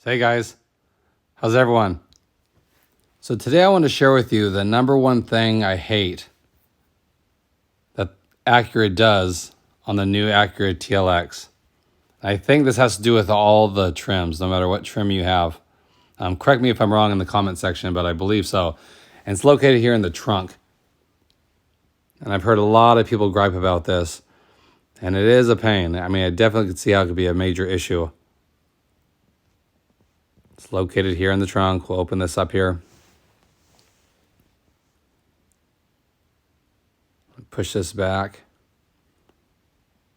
Hey guys, how's everyone? So today I want to share with you the number one thing I hate that Acura does on the new Acura TLX. I think this has to do with all the trims, no matter what trim you have. Correct me if I'm wrong in the comment section, but I believe so. And it's located here in the trunk. And I've heard a lot of people gripe about this. And it is a pain. I mean, I definitely could see how it could be a major issue. It's located here in the trunk. We'll open this up here. Push this back.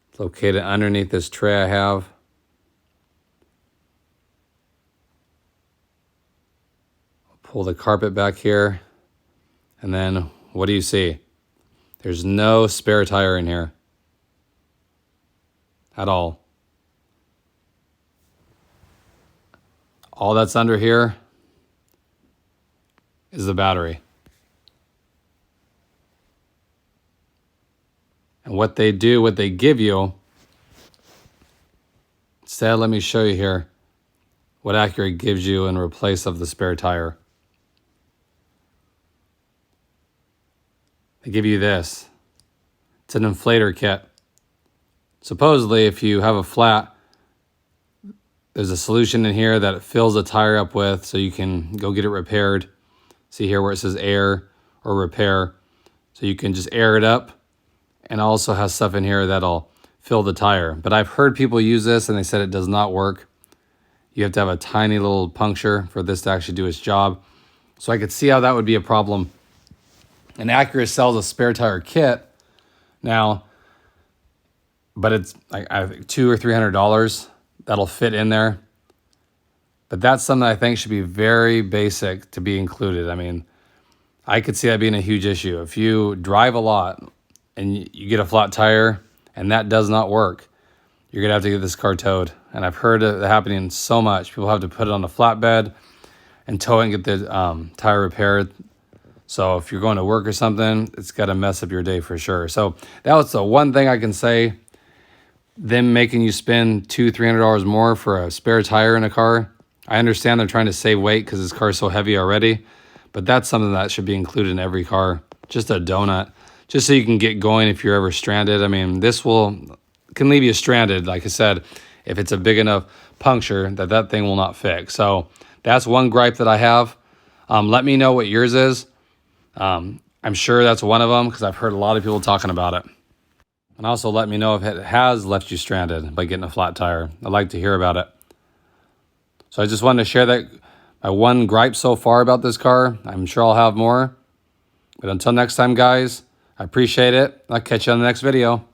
It's located underneath this tray I have. Pull the carpet back here. And then what do you see? There's no spare tire in here at all. All that's under here is the battery. And what they give you, instead, let me show you here what Acura gives you in replace of the spare tire. They give you this. It's an inflator kit. Supposedly, if you have a flat, there's a solution in here that it fills the tire up with so you can go get it repaired. See here where it says air or repair. So you can just air it up, and also has stuff in here that'll fill the tire. But I've heard people use this and they said it does not work. You have to have a tiny little puncture for this to actually do its job. So I could see how that would be a problem. And Acura sells a spare tire kit now, but it's like $200 or $300 that'll fit in there. But that's something I think should be very basic to be included. I mean, I could see that being a huge issue. If you drive a lot and you get a flat tire and that does not work, you're gonna have to get this car towed. And I've heard it happening so much. People have to put it on a flatbed and tow it and get the tire repaired. So if you're going to work or something, it's got to mess up your day for sure. So that was the one thing I can say. Them making you spend $200, $300 more for a spare tire in a car. I understand they're trying to save weight because this car is so heavy already, but that's something that should be included in every car. Just a donut, just so you can get going if you're ever stranded. I mean, this can leave you stranded, like I said, if it's a big enough puncture that thing will not fix. So that's one gripe that I have. Let me know what yours is. I'm sure that's one of them because I've heard a lot of people talking about it. And also let me know if it has left you stranded by getting a flat tire. I'd like to hear about it. So I just wanted to share that my one gripe so far about this car. I'm sure I'll have more. But until next time, guys, I appreciate it. I'll catch you on the next video.